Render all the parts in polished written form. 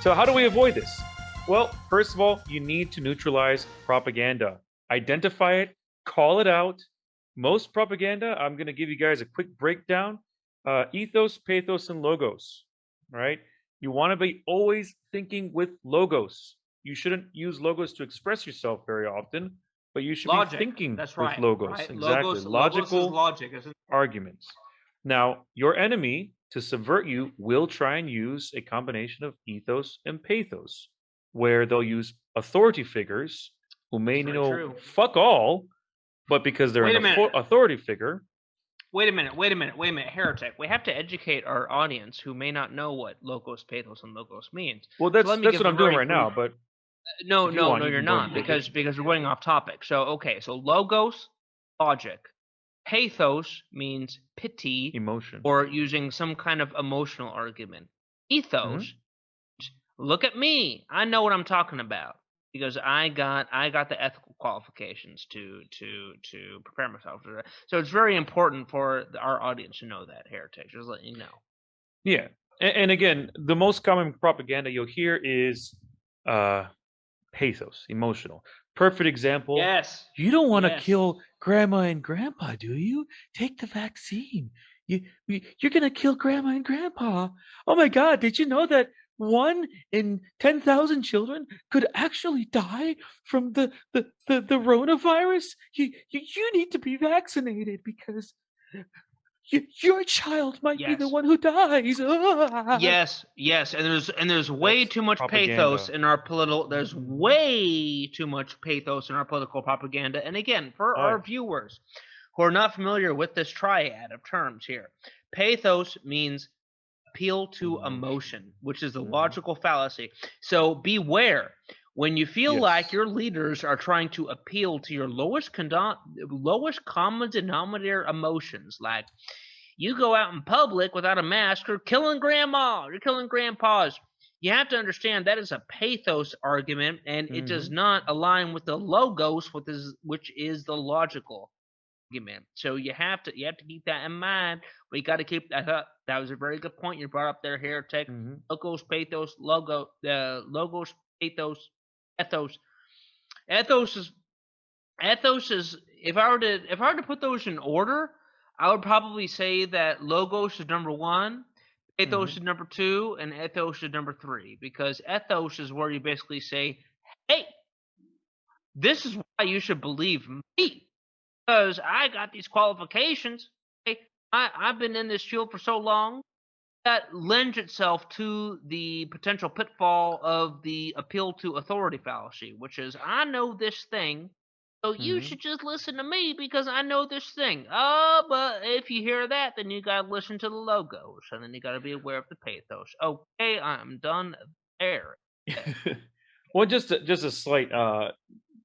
So how do we avoid this? Well, first of all, you need to neutralize propaganda. Identify it, call it out. Most propaganda, I'm going to give you guys a quick breakdown. Ethos, pathos, and logos, right? You want to be always thinking with logos. You shouldn't use logos to express yourself very often, but you should be Logic. thinking That's with right. logos. Right. Exactly. Logos is Logical logic, isn't it? arguments. Now, your enemy, to subvert you, will try and use a combination of ethos and pathos, where they'll use authority figures who It's may very know true. fuck all, but because they're Wait an a minute. authority figure. Wait a minute. Wait a minute. Wait a minute. Heretic. We have to educate our audience who may not know what logos, pathos, and logos means. Well, So let me that's give what a I'm doing very right now. brief. But No, if you no, want, no, you you're can go not into it. because we're going off topic. So okay. So logos, logic. Pathos means pity Emotion. or using some kind of emotional argument. Hmm. Ethos, look at me. I know what I'm talking about because I got the ethical qualifications to prepare myself for that. So it's very important for our audience to know that, Heretic. Just letting you know. Yeah, and again, the most common propaganda you'll hear is uh, pathos, emotional. Perfect example. Yes. You don't want to Yes. kill grandma and grandpa, do you? Take the vaccine. You're gonna kill grandma and grandpa. Oh my God! Did you know that 1 in 10,000 children could actually die from the coronavirus? You need to be vaccinated because your child might be the Yes. one who dies. Ah. Yes, yes, and there's way That's too much pathos propaganda. in our political. There's way too much pathos in our political propaganda. And again, for Oh our yeah. viewers who are not familiar with this triad of terms here, pathos means appeal to Emotion. emotion, which is a Mhm. logical fallacy. So beware when you feel like Yes. your leaders are trying to appeal to your lowest common denominator emotions, like you go out in public without a mask, you're killing grandma, you're killing grandpas. You have to understand that is a pathos argument, and it does Hmm. not align with the logos, which is the logical argument. So you have to keep that in mind. But you got to keep. I thought that was a very good point you brought up there, Heretic. Hmm. Logos, pathos, logos, pathos, ethos. Ethos is Ethos is if I were to put those in order, I would probably say that logos is number one, pathos Hmm. is number two, and ethos is number three. Because ethos is where you basically say, "Hey, this is why you should believe me, because I got these qualifications. Hey, I've been in this field for so long." That lends itself to the potential pitfall of the appeal to authority fallacy, which is I know this thing, so you Hmm. should just listen to me because I know this thing. Oh, but if you hear that, then you gotta listen to the logos, and then you gotta be aware of the pathos. Okay, I'm done there. Well, just a slight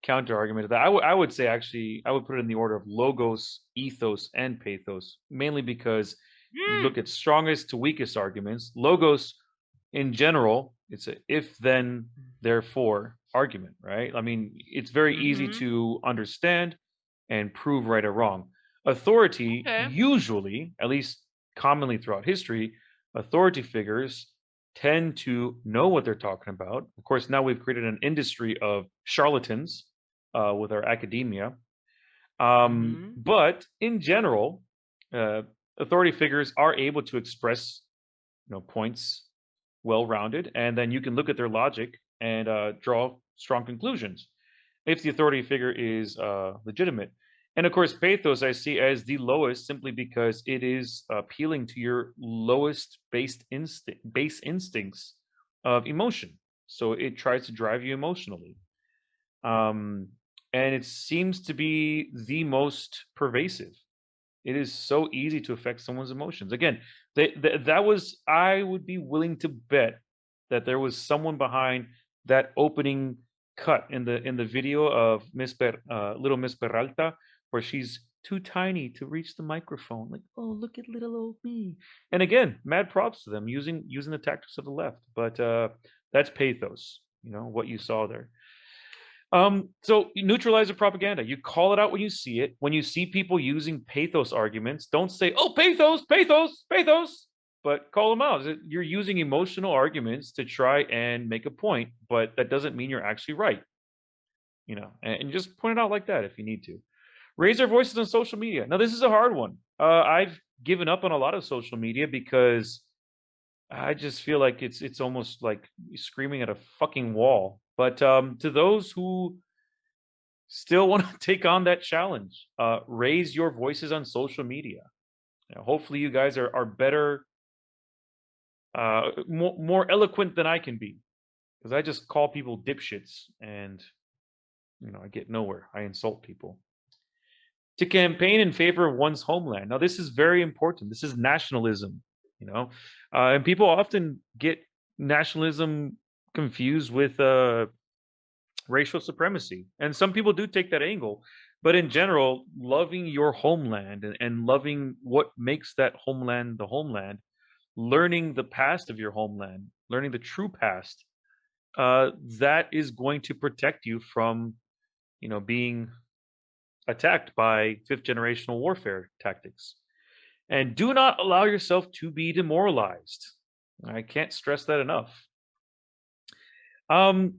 counter argument to that. I would say actually I would put it in the order of logos, ethos, and pathos, mainly because you Hmm. look at strongest to weakest arguments. Logos, in general, it's a if then therefore argument, right? I mean, it's very easy Mm-hmm. to understand and prove right or wrong. Authority, Okay. usually, at least commonly throughout history, authority figures tend to know what they're talking about. Of course, now we've created an industry of charlatans with our academia. Mm-hmm. But in general, uh, authority figures are able to express points well rounded, and then you can look at their logic and draw strong conclusions if the authority figure is legitimate. And of course, pathos I see as the lowest simply because it is appealing to your lowest base instincts of emotion. So it tries to drive you emotionally. Um, and it seems to be the most pervasive. It is so easy to affect someone's emotions. Again, that was I would be willing to bet that there was someone behind that opening cut in the video of little Miss Peralta, where she's too tiny to reach the microphone. Like, oh, look at little old me. And again, mad props to them using the tactics of the left. But that's pathos. What you saw there. So you neutralize the propaganda. You call it out when you see it. When you see people using pathos arguments, don't say, "Oh, pathos, pathos, pathos." but call them out. You're using emotional arguments to try and make a point, but that doesn't mean you're actually right. And just point it out like that if you need to. Raise our voices on social media. Now, this is a hard one. I've given up on a lot of social media because I just feel like it's almost like screaming at a fucking wall. But to those who still want to take on that challenge, raise your voices on social media. Hopefully, you guys are better, more eloquent than I can be, because I just call people dipshits, and I get nowhere. I insult people. To campaign in favor of one's homeland. Now, this is very important. This is nationalism, and people often get nationalism confused with racial supremacy, and some people do take that angle. But in general, loving your homeland and loving what makes that homeland the homeland, learning the past of your homeland, learning the true past, that is going to protect you from, being attacked by fifth generational warfare tactics. And do not allow yourself to be demoralized. I can't stress that enough. What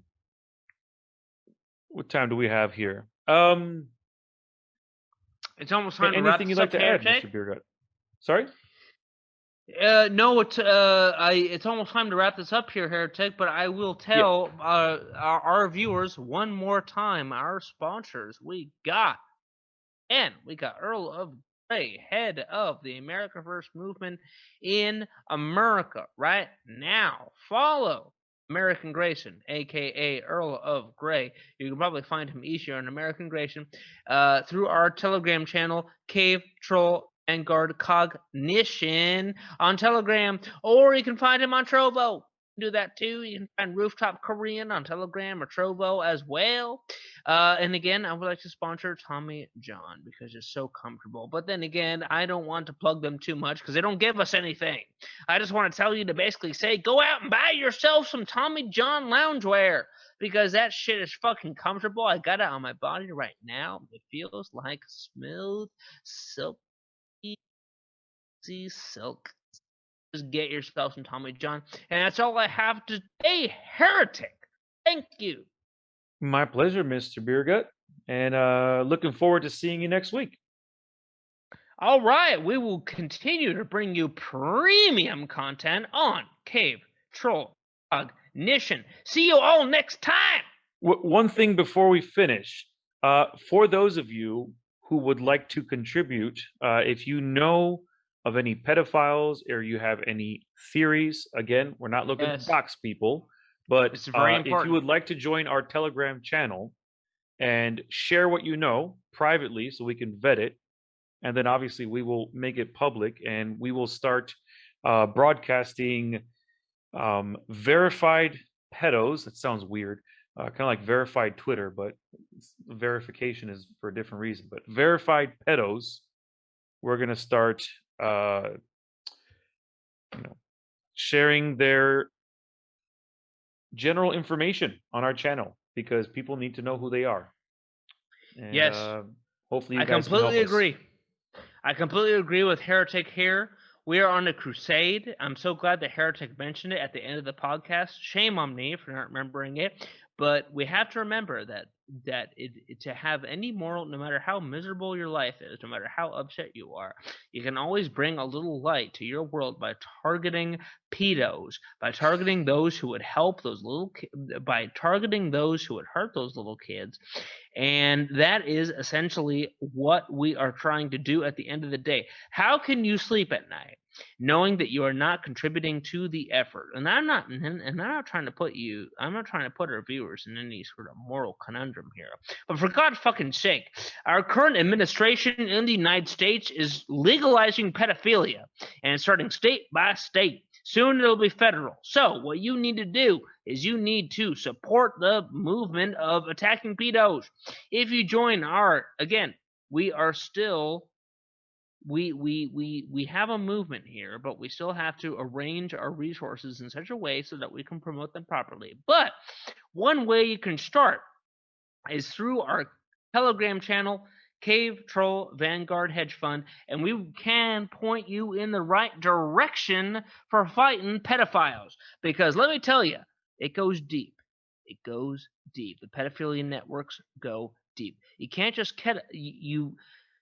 time do we have here? It's almost time to wrap Anything this you'd like up, to add, Heretic. Mr. Beergut? Sorry? No, it's almost time to wrap this up here, Heretic. But I will tell our viewers one more time, our sponsors. We got Earl of Grey, head of the America First movement in America right now. Follow American Grayson, aka Earl of Grey. You can probably find him easier on American Grayson through our Telegram channel, Cave Troll Vanguard Cognition on Telegram, or you can find him on Trovo. Do that too. You can find Rooftop Korean on Telegram or Trovo as well. And again, I would like to sponsor Tommy John because it's so comfortable. But then again, I don't want to plug them too much because they don't give us anything. I just want to tell you to basically say, go out and buy yourself some Tommy John loungewear because that shit is fucking comfortable. I got it on my body right now. It feels like smooth, silky silk. Just get yourself some Tommy John. And that's all I have to say, Heretic. Thank you. My pleasure, Mr. Beergut. And looking forward to seeing you next week. All right, we will continue to bring you premium content on Cave Troll Cognition. See you all next time. One thing before we finish, for those of you who would like to contribute, if you know of any pedophiles or you have any theories, again, we're not looking to dox people, but It's very if important. you would like to join our Telegram channel and share what you know privately so we can vet it, and then obviously we will make it public, and we will start broadcasting verified pedos. That sounds weird. Kind of like verified Twitter, but verification is for a different reason. But verified pedos, we're going to start sharing their general information on our channel because people need to know who they are. And, yes. Hopefully you guys completely agree. I completely agree with Heretic here. We are on a crusade. I'm so glad that Heretic mentioned it at the end of the podcast. Shame on me for not remembering it. But we have to remember that to have any moral, no matter how miserable your life is, no matter how upset you are, you can always bring a little light to your world by targeting pedos, by targeting those who would help those by targeting those who would hurt those little kids. And that is essentially what we are trying to do at the end of the day. How can you sleep at night knowing that you are not contributing to the effort? And I'm not trying to put our viewers in any sort of moral conundrum here. But for God's fucking sake, our current administration in the United States is legalizing pedophilia and it's starting state by state. Soon it'll be federal. So what you need to do is you need to support the movement of attacking pedos. If you join we are still we have a movement here, but we still have to arrange our resources in such a way so that we can promote them properly. But one way you can start is through our Telegram channel, Cave Troll Vanguard Hedge Fund, and we can point you in the right direction for fighting pedophiles. Because let me tell you, it goes deep. It goes deep. The pedophilia networks go deep. You can't just catch you.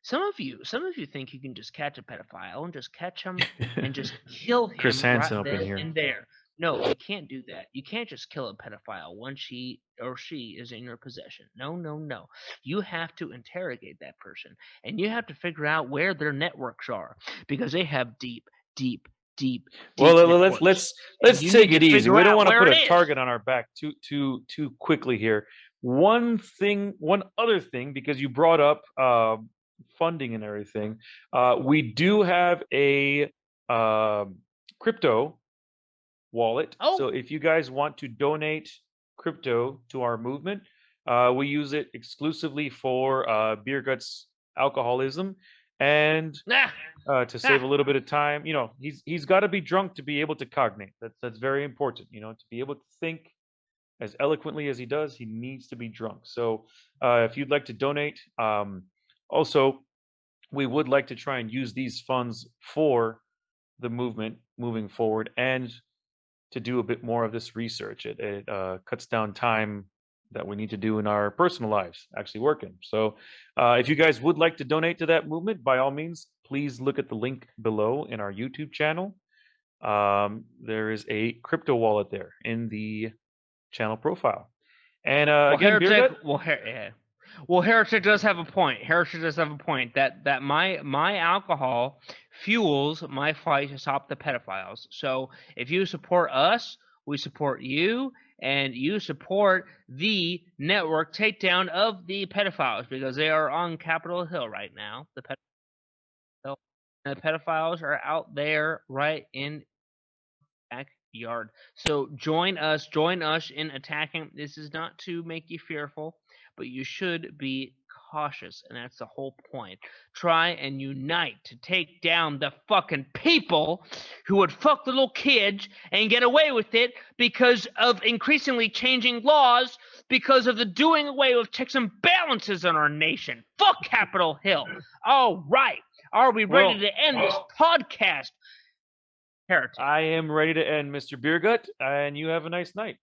Some of you think you can just catch a pedophile and just catch him and just kill him Chris right Hansen up in then here. and there. No, you can't do that. You can't just kill a pedophile once he or she is in your possession. No, no, no. You have to interrogate that person, and you have to figure out where their networks are, because they have deep Well, networks. let's You take need it to easy. figure We don't out want to where put it a is. target on our back too quickly here. One other thing, because you brought up funding and everything, we do have a crypto wallet. Oh. So if you guys want to donate crypto to our movement, we use it exclusively for Beer Guts alcoholism, and to save a little bit of time. You know, he's got to be drunk to be able to cognate. That's very important. You know, to be able to think as eloquently as he does, he needs to be drunk. So if you'd like to donate, also we would like to try and use these funds for the movement moving forward, and to do a bit more of this research. It cuts down time that we need to do in our personal lives, actually working. So if you guys would like to donate to that movement, by all means, please look at the link below in our YouTube channel. There is a crypto wallet there in the channel profile. And again, Beer Gut, Well, Heretic does have a point. Heretic does have a point that my alcohol fuels my fight to stop the pedophiles. So if you support us, we support you, and you support the network takedown of the pedophiles, because they are on Capitol Hill right now. The pedophiles are out there right in backyard. So join us in attacking. This is not to make you fearful, but you should be cautious, and that's the whole point. Try and unite to take down the fucking people who would fuck little kids and get away with it because of increasingly changing laws, because of the doing away with checks and balances in our nation. Fuck Capitol Hill. All right. Are we ready to end this podcast? Heretic. I am ready to end, Mr. Beer Gut, and you have a nice night.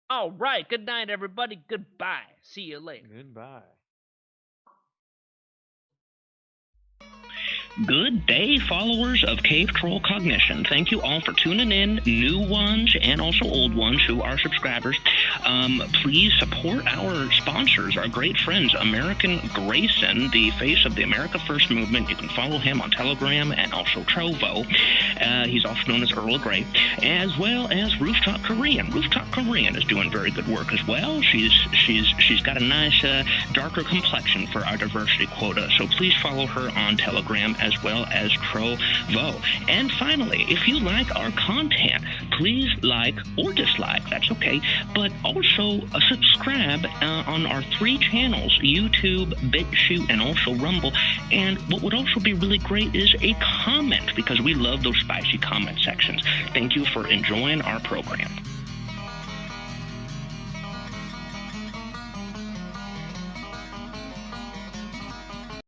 All right. Good night, everybody. Goodbye. See you later. Goodbye. Good day, followers of Cave Troll Cognition. Thank you all for tuning in, new ones and also old ones who are subscribers. Please support our sponsors, our great friends, American Grayson, the face of the America First movement. You can follow him on Telegram and also Trovo. He's also known as Earl Grey, as well as Rooftop Korean. Rooftop Korean is doing very good work as well. She's got a nice darker complexion for our diversity quota, so please follow her on Telegram as well as Trovo. And finally, if you like our content, please like or dislike, that's okay, but also subscribe on our 3 channels, YouTube, BitChute, and also Rumble. And what would also be really great is a comment, because we love those spicy comment sections. Thank you for enjoying our program.